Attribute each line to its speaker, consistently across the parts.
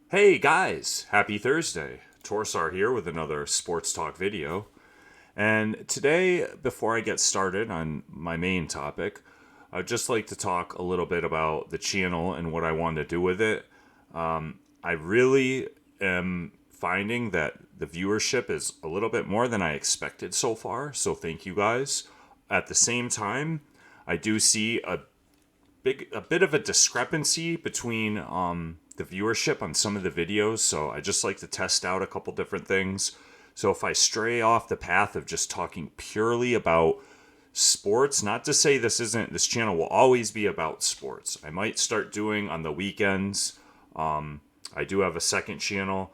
Speaker 1: Hey guys, happy Thursday. Torsar here with another sports talk video. And today, before I get started on my main topic, I'd just like to talk a little bit about the channel and what I want to do with it. I really am finding that the viewership is a little bit more than I expected so far, so thank you guys. At the same time, I do see a bit of a discrepancy between the viewership on some of the videos. So I just like to test out a couple different things. So if I stray off the path of just talking purely about sports, not to say this channel will always be about sports. I might start doing on the weekends. I do have a second channel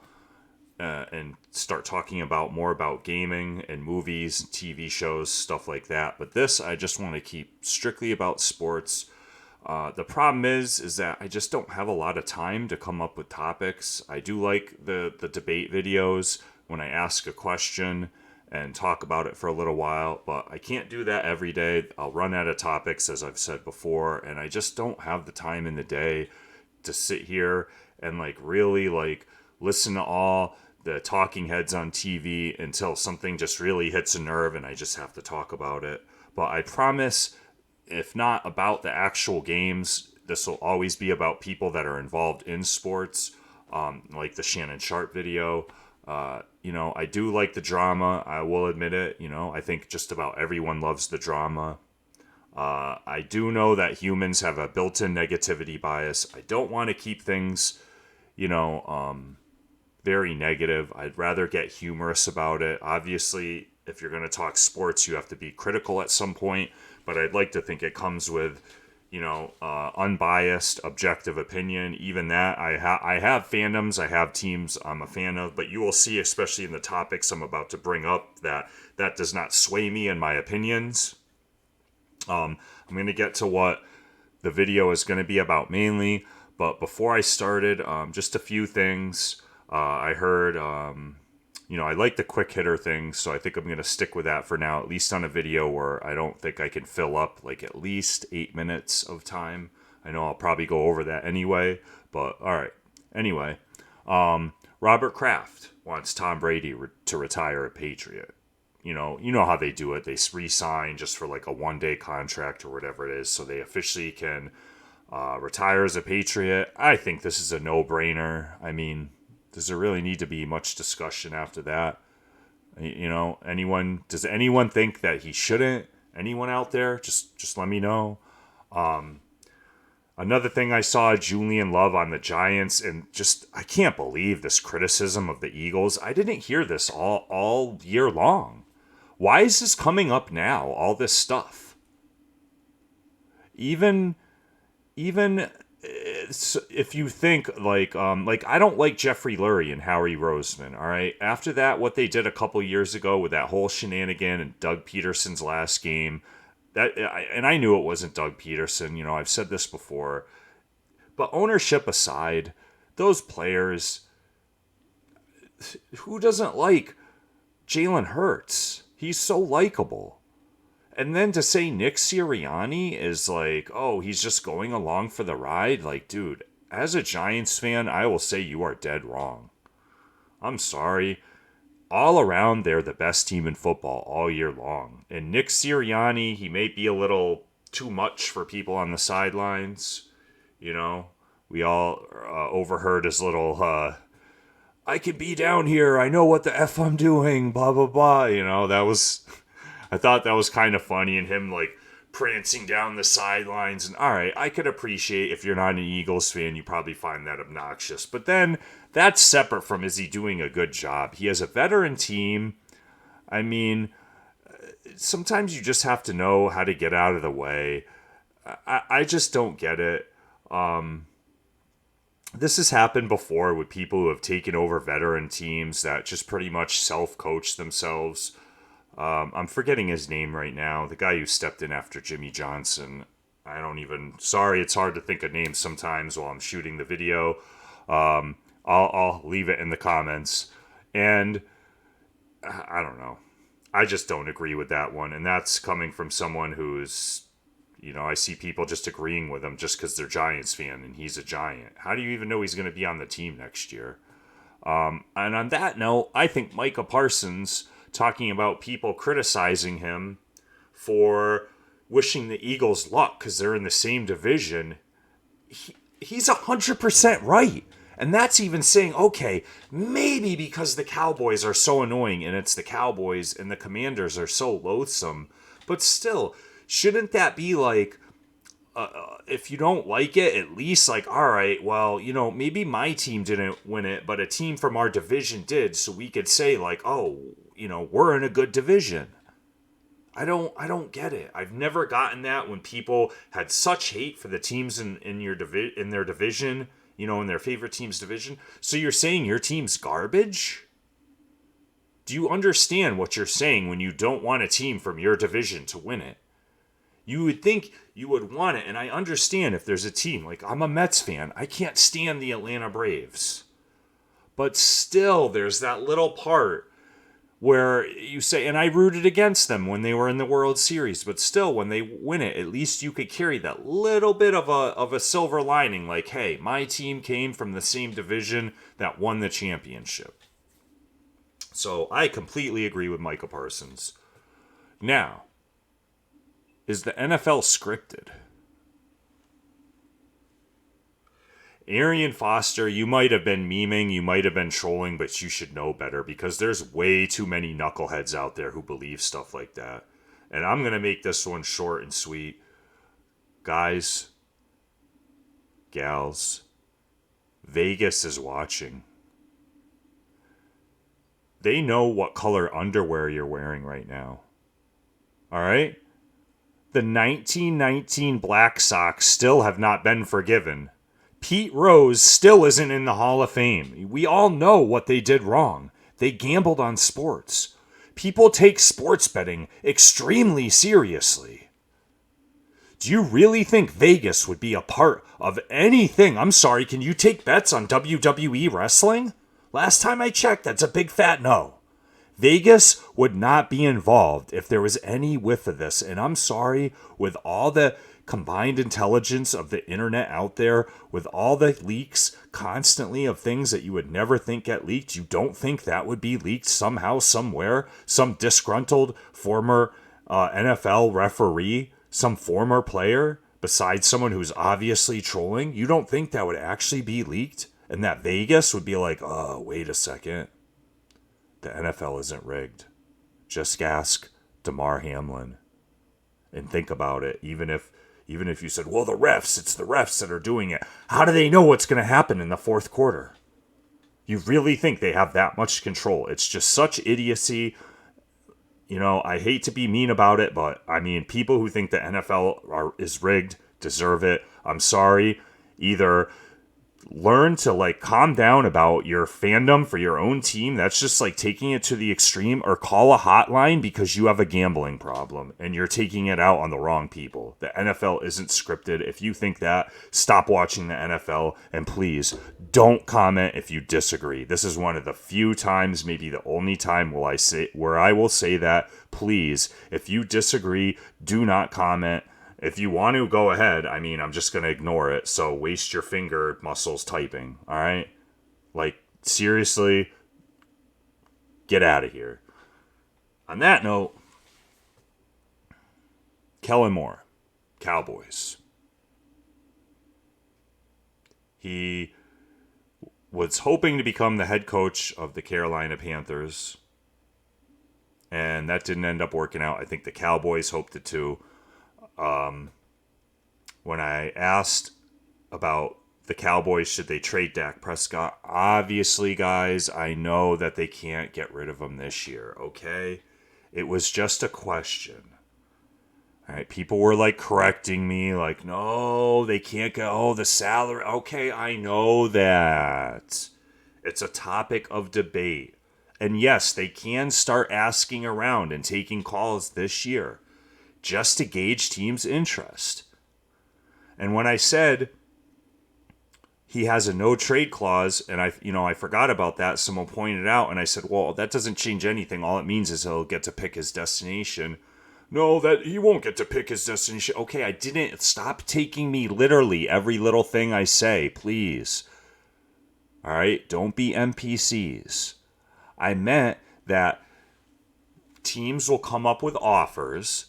Speaker 1: and start talking about more about gaming and movies, TV shows, stuff like that. But this, I just want to keep strictly about sports. The problem is that I just don't have a lot of time to come up with topics. I do like the debate videos when I ask a question and talk about it for a little while, but I can't do that every day. I'll run out of topics, as I've said before, and I just don't have the time in the day to sit here and really listen to all the talking heads on TV until something just really hits a nerve and I just have to talk about it. But I promise, if not about the actual games, this will always be about people that are involved in sports, like the Shannon Sharp video. I do like the drama. I will admit it. I think just about everyone loves the drama. I do know that humans have a built-in negativity bias. I don't want to keep things, you know, um, very negative. I'd rather get humorous about it. Obviously, if you're going to talk sports, you have to be critical at some point, but I'd like to think it comes with, unbiased, objective opinion. Even that, I have fandoms, I have teams I'm a fan of, but you will see, especially in the topics I'm about to bring up, that that does not sway me in my opinions. I'm going to get to what the video is going to be about mainly, but before I started, just a few things. I heard, I like the quick hitter thing, so I think I'm going to stick with that for now, at least on a video where I don't think I can fill up like at least 8 minutes of time. I know I'll probably go over that anyway, but all right. Anyway, Robert Kraft wants Tom Brady to retire a Patriot. You know how they do it. They re-sign just for like a one-day contract or whatever it is, so they officially can retire as a Patriot. I think this is a no-brainer. I mean, does there really need to be much discussion after that? Does anyone think that he shouldn't? Anyone out there? Just let me know. Another thing I saw, Julian Love on the Giants, and just I can't believe this criticism of the Eagles. I didn't hear this all year long. Why is this coming up now? All this stuff. Even even if you think like I don't like Jeffrey Lurie and Howie Roseman. All right, after that, what they did a couple years ago with that whole shenanigan and Doug Peterson's last game, and I knew it wasn't Doug Peterson. I've said this before, but ownership aside, those players, who doesn't like Jalen Hurts? He's so likable. And then to say Nick Sirianni is like, oh, he's just going along for the ride. Like, dude, as a Giants fan, I will say you are dead wrong. I'm sorry. All around, they're the best team in football all year long. And Nick Sirianni, he may be a little too much for people on the sidelines. You know, we all overheard his little, I could be down here. I know what the F I'm doing, blah, blah, blah. That was. I thought that was kind of funny, and him like prancing down the sidelines. And all right, I could appreciate if you're not an Eagles fan, you probably find that obnoxious. But then that's separate from is he doing a good job? He has a veteran team. I mean, sometimes you just have to know how to get out of the way. I just don't get it. This has happened before with people who have taken over veteran teams that just pretty much self-coach themselves. I'm forgetting his name right now. The guy who stepped in after Jimmy Johnson. Sorry, it's hard to think of names sometimes while I'm shooting the video. I'll leave it in the comments. And I don't know. I just don't agree with that one. And that's coming from someone who's, I see people just agreeing with him just because they're Giants fan and he's a Giant. How do you even know he's going to be on the team next year? And on that note, I think Micah Parsons talking about people criticizing him for wishing the Eagles luck because they're in the same division, he's 100% right. And that's even saying, okay, maybe because the Cowboys are so annoying and it's the Cowboys and the Commanders are so loathsome, but still, shouldn't that be like, if you don't like it, at least like, all right, well, maybe my team didn't win it, but a team from our division did, so we could say like, oh, we're in a good division. I don't get it. I've never gotten that when people had such hate for the teams in their division, in their favorite team's division. So you're saying your team's garbage? Do you understand what you're saying when you don't want a team from your division to win it? You would think you would want it, and I understand if there's a team. Like, I'm a Mets fan. I can't stand the Atlanta Braves. But still, there's that little part where you say, and I rooted against them when they were in the World Series, but still, when they win it, at least you could carry that little bit of a silver lining, like, hey, my team came from the same division that won the championship. So I completely agree with Micah Parsons. Now, is the NFL scripted? Arian Foster, you might have been memeing, you might have been trolling, but you should know better because there's way too many knuckleheads out there who believe stuff like that. And I'm going to make this one short and sweet. Guys, gals, Vegas is watching. They know what color underwear you're wearing right now. All right? The 1919 Black Sox still have not been forgiven. Pete Rose still isn't in the Hall of Fame. We all know what they did wrong. They gambled on sports. People take sports betting extremely seriously. Do you really think Vegas would be a part of anything? I'm sorry, can you take bets on WWE wrestling? Last time I checked, that's a big fat no. Vegas would not be involved if there was any whiff of this. And I'm sorry, with all the combined intelligence of the internet out there, with all the leaks constantly of things that you would never think get leaked, you don't think that would be leaked somehow, somewhere? Some disgruntled former NFL referee, some former player, besides someone who's obviously trolling? You don't think that would actually be leaked? And that Vegas would be like, oh, wait a second. The NFL isn't rigged. Just ask Damar Hamlin and think about it. Even if you said, well, it's the refs that are doing it. How do they know what's going to happen in the fourth quarter? You really think they have that much control? It's just such idiocy. I hate to be mean about it, but I mean, people who think the NFL is rigged deserve it. I'm sorry. Either learn to calm down about your fandom for your own team. That's just taking it to the extreme, or call a hotline because you have a gambling problem and you're taking it out on the wrong people. The NFL isn't scripted. If you think that, stop watching the NFL, and please don't comment if you disagree. This is one of the few times, maybe the only time where I will say that. Please, if you disagree, do not comment. If you want to, go ahead. I mean, I'm just going to ignore it. So waste your finger muscles typing. All right? Seriously, get out of here. On that note, Kellen Moore, Cowboys. He was hoping to become the head coach of the Carolina Panthers, and that didn't end up working out. I think the Cowboys hoped it too. When I asked about the Cowboys, should they trade Dak Prescott? Obviously, guys, I know that they can't get rid of him this year, okay? It was just a question. All right, people were correcting me, no, they can't go, the salary. Okay, I know that. It's a topic of debate. And yes, they can start asking around and taking calls this year, just to gauge teams' interest. And when I said he has a no trade clause, and I forgot about that, someone pointed out, and I said, well, that doesn't change anything. All it means is he'll get to pick his destination. no, that he won't get to pick his destination. Okay, I didn't. Stop taking me literally every little thing I say, please. All right? Don't be NPCs. I meant that teams will come up with offers.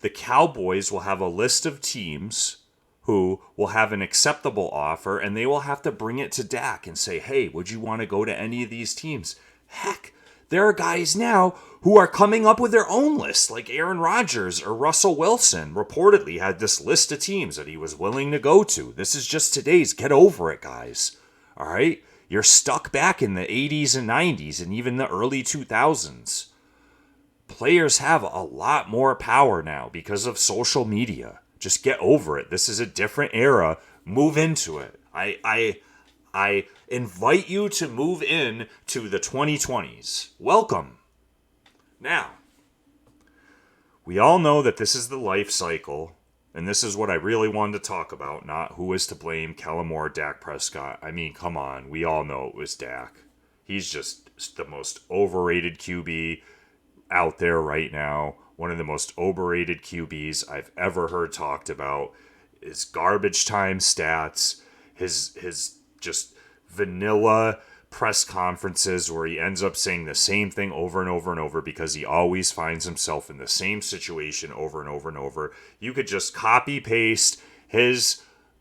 Speaker 1: The Cowboys will have a list of teams who will have an acceptable offer, and they will have to bring it to Dak and say, hey, would you want to go to any of these teams? Heck, there are guys now who are coming up with their own list, like Aaron Rodgers or Russell Wilson reportedly had this list of teams that he was willing to go to. This is just today's. Get over it, guys. All right? You're stuck back in the 80s and 90s and even the early 2000s. Players have a lot more power now because of social media. Just get over it. This is a different era. Move into it. I invite you to move in to the 2020s. Welcome. Now, we all know that this is the life cycle, and this is what I really wanted to talk about, not who is to blame, Kellen Moore, Dak Prescott. I mean, come on. We all know it was Dak. He's just the most overrated QB out there right now. One of the most overrated QBs I've ever heard talked about. His garbage time stats, his just vanilla press conferences where he ends up saying the same thing over and over and over because he always finds himself in the same situation over and over and over. You could just copy paste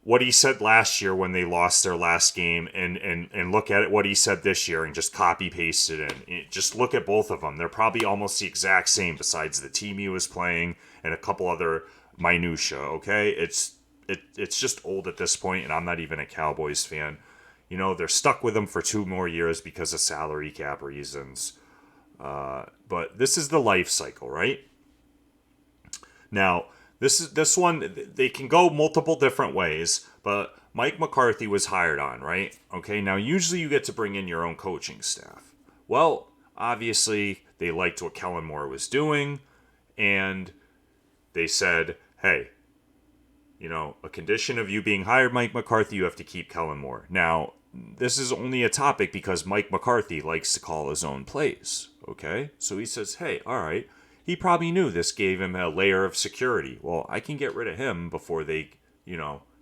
Speaker 1: what he said last year when they lost their last game and look at it what he said this year and just copy paste it in. Just look at both of them. They're probably almost the exact same besides the team he was playing and a couple other minutia, okay? It's just old at this point, and I'm not even a Cowboys fan. You know, they're stuck with him for 2 more years because of salary cap reasons. But this is the life cycle, right? Now, this one, they can go multiple different ways, but Mike McCarthy was hired on, right? Okay, now usually you get to bring in your own coaching staff. Well, obviously, they liked what Kellen Moore was doing, and they said, hey, you know, a condition of you being hired, Mike McCarthy, you have to keep Kellen Moore. Now, this is only a topic because Mike McCarthy likes to call his own plays, okay? So he says, hey, all right. He probably knew this gave him a layer of security. Well, I can get rid of him before they,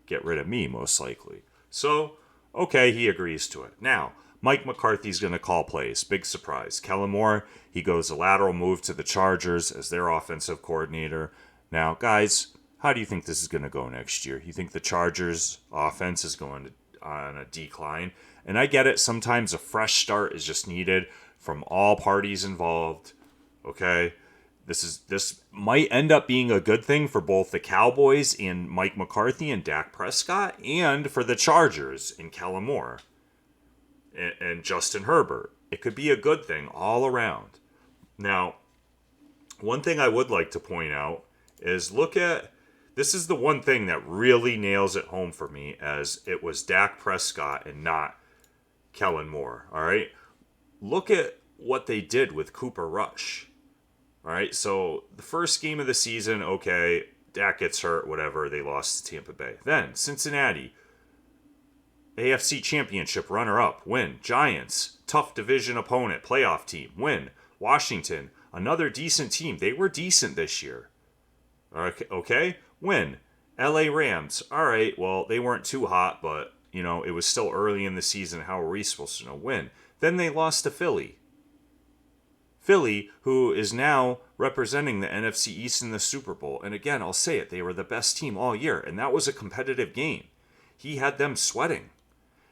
Speaker 1: get rid of me, most likely. So, okay, he agrees to it. Now, Mike McCarthy's going to call plays. Big surprise. Kellen Moore, he goes a lateral move to the Chargers as their offensive coordinator. Now, guys, how do you think this is going to go next year? You think the Chargers' offense is going on a decline? And I get it. Sometimes a fresh start is just needed from all parties involved. Okay? This might end up being a good thing for both the Cowboys and Mike McCarthy and Dak Prescott, and for the Chargers and Kellen Moore and Justin Herbert. It could be a good thing all around. Now, one thing I would like to point out is this is the one thing that really nails it home for me, as it was Dak Prescott and not Kellen Moore. All right, look at what they did with Cooper Rush. All right, so the first game of the season, okay, Dak gets hurt, whatever, they lost to Tampa Bay. Then, Cincinnati, AFC Championship runner-up, win. Giants, tough division opponent, playoff team, win. Washington, another decent team. They were decent this year. Okay, win. LA Rams, all right, well, they weren't too hot, but, it was still early in the season. How were we supposed to know? Win. Then they lost to Philly. Philly, who is now representing the NFC East in the Super Bowl. And again, I'll say it, they were the best team all year, and that was a competitive game. He had them sweating,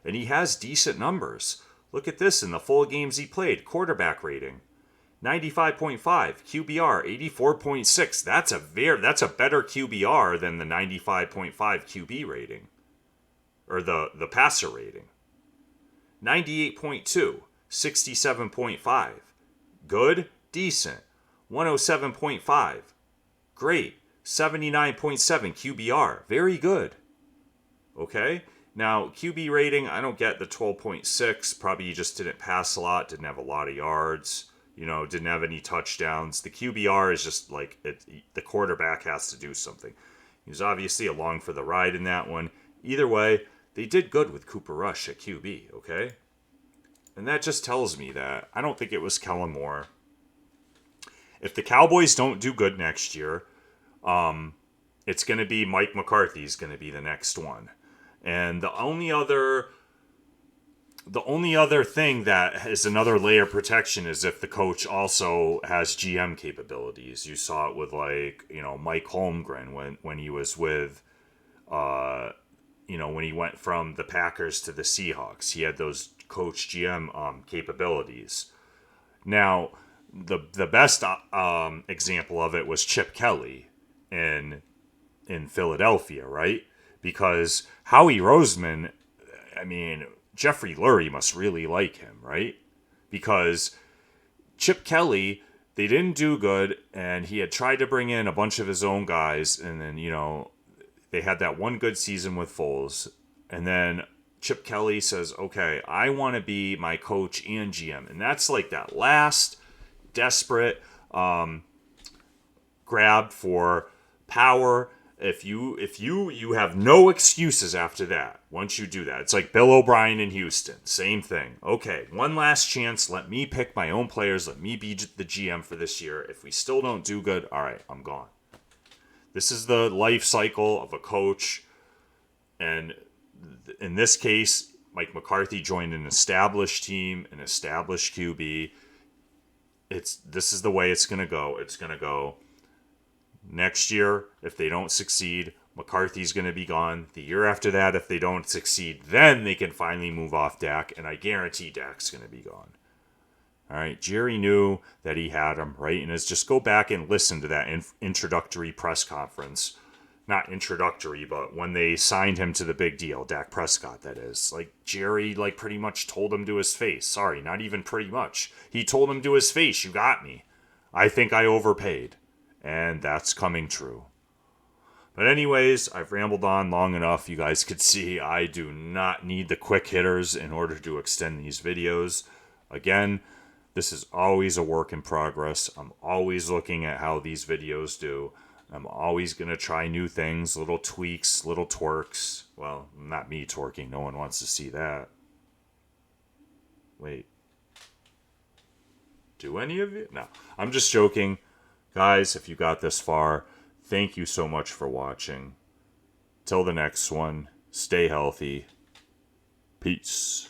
Speaker 1: and he has decent numbers. Look at this in the full games he played. Quarterback rating, 95.5. QBR, 84.6. That's a better QBR than the 95.5 QB rating, or the passer rating. 98.2, 67.5. Good, decent. 107.5. Great. 79.7 QBR. Very good. Okay? Now, QB rating, I don't get the 12.6. Probably you just didn't pass a lot, didn't have a lot of yards, didn't have any touchdowns. The QBR is just like the quarterback has to do something. He was obviously along for the ride in that one. Either way, they did good with Cooper Rush at QB, okay? And that just tells me that I don't think it was Kellen Moore. if the Cowboys don't do good next year, it's going to be Mike McCarthy's going to be the next one. And the only other thing that is another layer of protection is if the coach also has GM capabilities. You saw it with Mike Holmgren when he was with when he went from the Packers to the Seahawks. He had those coach GM capabilities. Now, the best example of it was Chip Kelly in Philadelphia, right? Because Howie Roseman, Jeffrey Lurie must really like him, right? Because Chip Kelly, they didn't do good, and he had tried to bring in a bunch of his own guys, and then, they had that one good season with Foles, and then Chip Kelly says, okay, I want to be my coach and GM. And that's like that last desperate grab for power. If you have no excuses after that, once you do that. It's like Bill O'Brien in Houston. Same thing. Okay, one last chance. Let me pick my own players. Let me be the GM for this year. If we still don't do good, all right, I'm gone. This is the life cycle of a coach. And in this case, Mike McCarthy joined an established team, an established QB. This is the way it's going to go. It's going to go next year. If they don't succeed, McCarthy's going to be gone. The year after that, if they don't succeed, then they can finally move off Dak, and I guarantee Dak's going to be gone. All right, Jerry knew that he had him, right? And just go back and listen to that introductory press conference. Not introductory, but when they signed him to the big deal, Dak Prescott, that is. Jerry, pretty much told him to his face. Sorry, not even pretty much. He told him to his face, you got me. I think I overpaid. And that's coming true. But anyways, I've rambled on long enough. You guys could see I do not need the quick hitters in order to extend these videos. Again, this is always a work in progress. I'm always looking at how these videos do. I'm always going to try new things, little tweaks, little twerks. Well, not me twerking. No one wants to see that. Wait. Do any of you? No, I'm just joking. Guys, if you got this far, thank you so much for watching. Till the next one, stay healthy. Peace.